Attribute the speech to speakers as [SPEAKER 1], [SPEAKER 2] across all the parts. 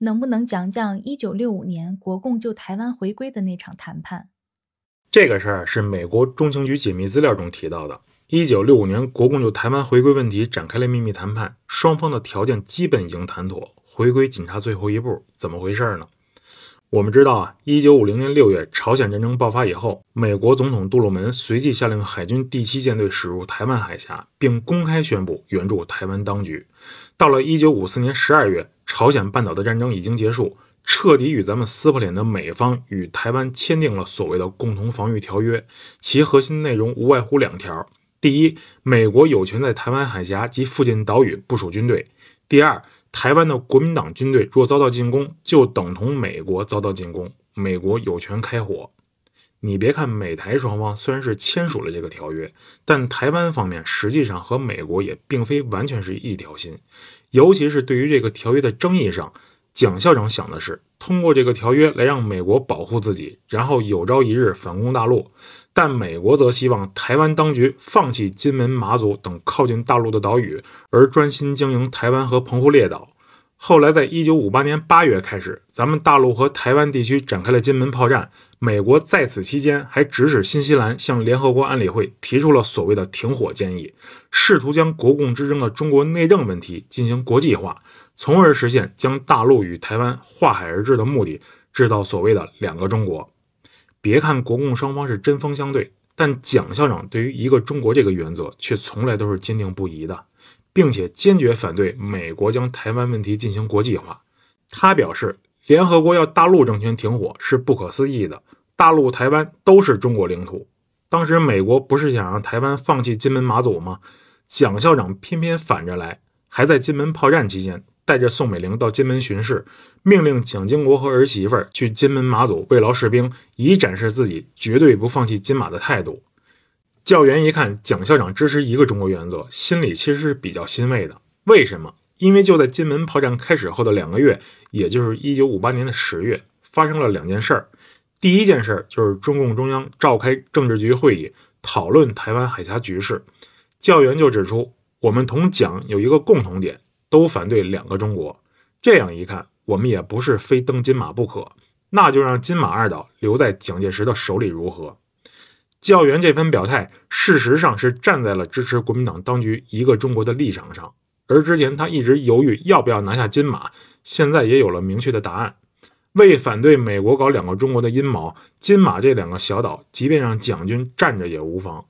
[SPEAKER 1] 能不能讲讲1965年国共就台湾回归的那场谈判？
[SPEAKER 2] 这个事儿是美国中情局解密资料中提到的。1965年，国共就台湾回归问题展开了秘密谈判，双方的条件基本已经谈妥，回归仅差最后一步。怎么回事呢？我们知道1950年6月朝鲜战争爆发以后，美国总统杜鲁门随即下令海军第7舰队驶入台湾海峡，并公开宣布援助台湾当局。到了1954年12月，朝鲜半岛的战争已经结束，彻底与咱们撕破脸的美方与台湾签订了所谓的共同防御条约，其核心内容无外乎2条：第一，美国有权在台湾海峡及附近岛屿部署军队；第二，台湾的国民党军队若遭到进攻，就等同美国遭到进攻，美国有权开火。你别看美台双方虽然是签署了这个条约，但台湾方面实际上和美国也并非完全是一条心。尤其是对于这个条约的争议上，蒋校长想的是通过这个条约来让美国保护自己，然后有朝一日反攻大陆。但美国则希望台湾当局放弃金门、马祖等靠近大陆的岛屿，而专心经营台湾和澎湖列岛。后来在1958年8月开始，咱们大陆和台湾地区展开了金门炮战。美国在此期间还指使新西兰向联合国安理会提出了所谓的停火建议，试图将国共之争的中国内政问题进行国际化，从而实现将大陆与台湾划海而治的目的，制造所谓的2个中国。别看国共双方是针锋相对，但蒋校长对于一个中国这个原则却从来都是坚定不移的，并且坚决反对美国将台湾问题进行国际化。他表示，联合国要大陆政权停火是不可思议的，大陆、台湾都是中国领土。当时美国不是想让台湾放弃金门、马祖吗？蒋校长偏偏反着来，还在金门炮战期间带着宋美龄到金门巡视，命令蒋经国和儿媳妇去金门、马祖慰劳士兵，以展示自己绝对不放弃金马的态度。教员一看蒋校长支持一个中国原则，心里其实是比较欣慰的。为什么？因为就在金门炮战开始后的2个月，也就是1958年的10月，发生了2件事儿。第一件事就是中共中央召开政治局会议，讨论台湾海峡局势。教员就指出，我们同蒋有一个共同点，都反对2个中国。这样一看，我们也不是非登金马不可，那就让金马2岛留在蒋介石的手里如何？教员这番表态，事实上是站在了支持国民党当局一个中国的立场上，而之前他一直犹豫要不要拿下金马，现在也有了明确的答案。为反对美国搞2个中国的阴谋，金马这2个小岛即便让蒋军占着也无妨。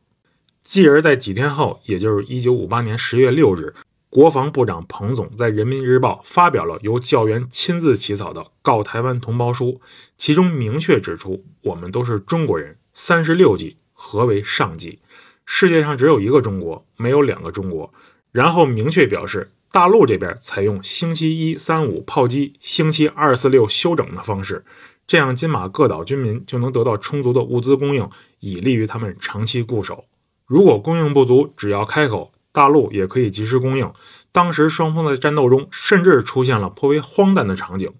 [SPEAKER 2] 继而在几天后，也就是1958年10月6日，国防部长彭总在人民日报发表了由教员亲自起草的告台湾同胞书，其中明确指出，我们都是中国人，36计何为上计？世界上只有一个中国，没有2个中国。然后明确表示，大陆这边采用星期1、3、5炮击，星期2、4、6休整的方式，这样金马各岛军民就能得到充足的物资供应，以利于他们长期固守。如果供应不足，只要开口，大陆也可以及时供应。当时双方的战斗中，甚至出现了颇为荒诞的场景。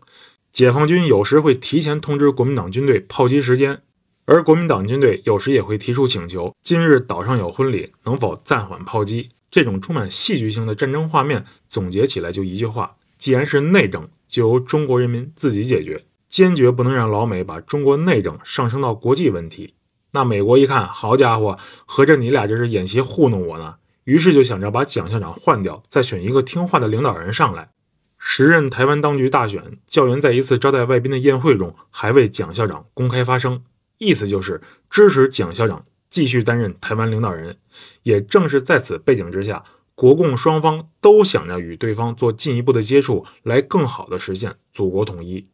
[SPEAKER 2] 解放军有时会提前通知国民党军队炮击时间，而国民党军队有时也会提出请求，今日岛上有婚礼，能否暂缓炮击？这种充满戏剧性的战争画面，总结起来就一句话：既然是内政，就由中国人民自己解决，坚决不能让老美把中国内政上升到国际问题。那美国一看，好家伙，合着你俩这是演习糊弄我呢，于是就想着把蒋校长换掉，再选一个听话的领导人上来。时任台湾当局大选，教员在一次招待外宾的宴会中，还为蒋校长公开发声，意思就是支持蒋校长继续担任台湾领导人。也正是在此背景之下，国共双方都想着与对方做进一步的接触，来更好的实现祖国统一。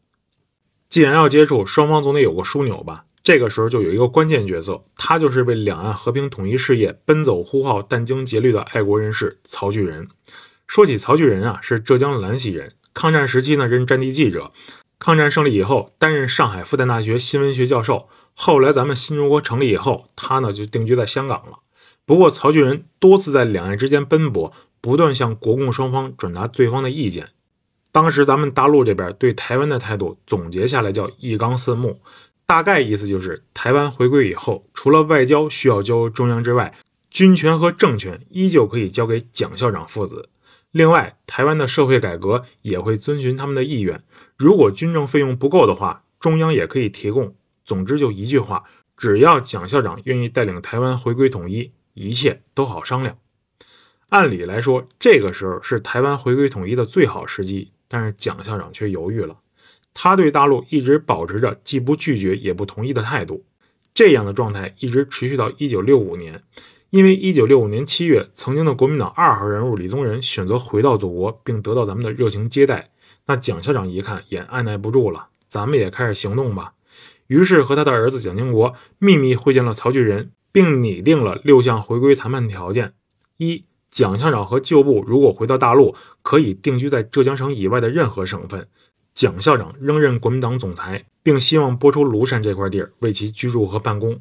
[SPEAKER 2] 既然要接触，双方总得有个枢纽吧。这个时候就有一个关键角色，他就是为两岸和平统一事业奔走呼号、殚精竭虑的爱国人士曹巨仁。说起曹巨仁是浙江兰溪人，抗战时期呢任战地记者，抗战胜利以后担任上海复旦大学新闻学教授，后来咱们新中国成立以后，他呢就定居在香港了。不过曹巨仁多次在两岸之间奔波，不断向国共双方转达对方的意见。当时咱们大陆这边对台湾的态度总结下来叫一纲四目，大概意思就是台湾回归以后，除了外交需要交由中央之外，军权和政权依旧可以交给蒋校长父子。另外，台湾的社会改革也会遵循他们的意愿，如果军政费用不够的话，中央也可以提供。总之就一句话，只要蒋校长愿意带领台湾回归统一，一切都好商量。按理来说，这个时候是台湾回归统一的最好时机，但是蒋校长却犹豫了。他对大陆一直保持着既不拒绝也不同意的态度，这样的状态一直持续到1965年。因为1965年7月，曾经的国民党2号人物李宗仁选择回到祖国，并得到咱们的热情接待。那蒋校长一看也按耐不住了，咱们也开始行动吧。于是和他的儿子蒋经国秘密会见了曹巨仁，并拟定了6项回归谈判条件。一、蒋校长和旧部如果回到大陆，可以定居在浙江省以外的任何省份。蒋校长仍任国民党总裁，并希望拨出庐山这块地儿为其居住和办公。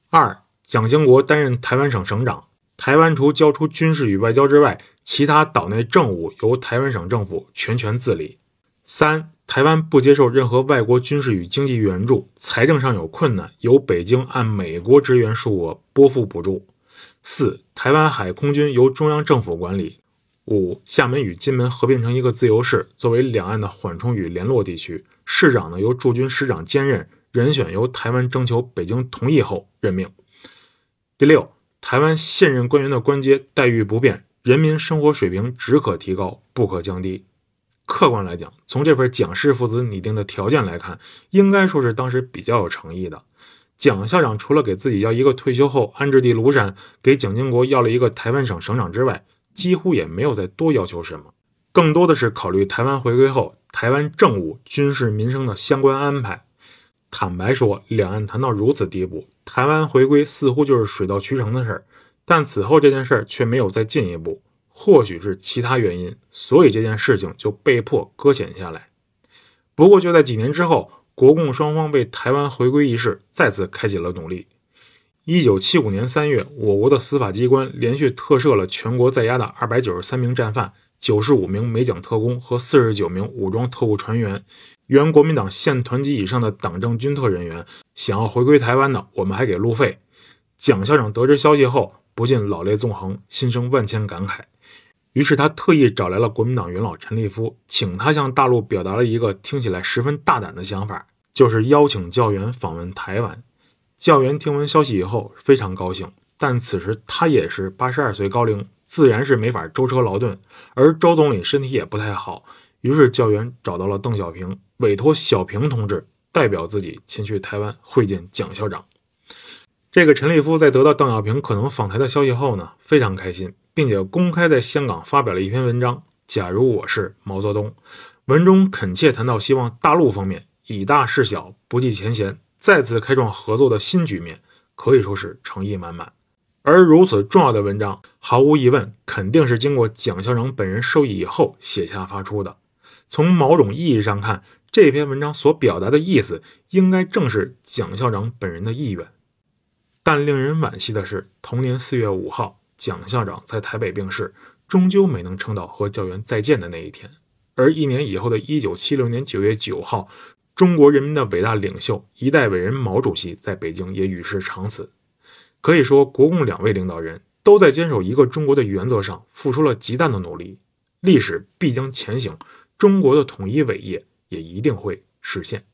[SPEAKER 2] 二、蒋经国担任台湾省省长，台湾除交出军事与外交之外，其他岛内政务由台湾省政府全权自理。三、台湾不接受任何外国军事与经济援助，财政上有困难，由北京按美国支援数额拨付补助。四、台湾海空军由中央政府管理。五、厦门与金门合并成一个自由市，作为两岸的缓冲与联络地区，市长由驻军师长兼任，人选由台湾征求北京同意后任命。第六，台湾现任官员的官阶待遇不变，人民生活水平只可提高，不可降低。客观来讲，从这份蒋氏父子拟定的条件来看，应该说是当时比较有诚意的。蒋校长除了给自己要一个退休后安置地庐山，给蒋经国要了一个台湾省省长之外，几乎也没有再多要求什么，更多的是考虑台湾回归后台湾政务、军事、民生的相关安排。坦白说，两岸谈到如此地步，台湾回归似乎就是水到渠成的事儿，但此后这件事儿却没有再进一步，或许是其他原因，所以这件事情就被迫搁浅下来。不过就在几年之后，国共双方为台湾回归一事再次开启了努力。1975年3月，我国的司法机关连续特赦了全国在押的293名战犯、95名美蒋特工和49名武装特务船员。原国民党县团级以上的党政军特人员想要回归台湾的，我们还给路费。蒋校长得知消息后，不禁老泪纵横，心生万千感慨。于是他特意找来了国民党元老陈立夫，请他向大陆表达了一个听起来十分大胆的想法，就是邀请教员访问台湾。教员听闻消息以后非常高兴，但此时他也是82岁高龄，自然是没法舟车劳顿，而周总理身体也不太好，于是教员找到了邓小平，委托小平同志代表自己前去台湾会见蒋校长。这个陈立夫在得到邓小平可能访台的消息后呢，非常开心，并且公开在香港发表了一篇文章《假如我是毛泽东》，文中恳切谈到希望大陆方面以大事小，不计前嫌，再次开创合作的新局面，可以说是诚意满满。而如此重要的文章，毫无疑问肯定是经过蒋校长本人授意以后写下发出的。从某种意义上看，这篇文章所表达的意思，应该正是蒋校长本人的意愿。但令人惋惜的是，同年4月5号，蒋校长在台北病逝，终究没能撑到和教员再见的那一天。而1年以后的1976年9月9号，中国人民的伟大领袖、一代伟人毛主席在北京也与世长辞。可以说，国共两位领导人都在坚守一个中国的原则上付出了极大的努力。历史必将前行，中国的统一伟业也一定会实现。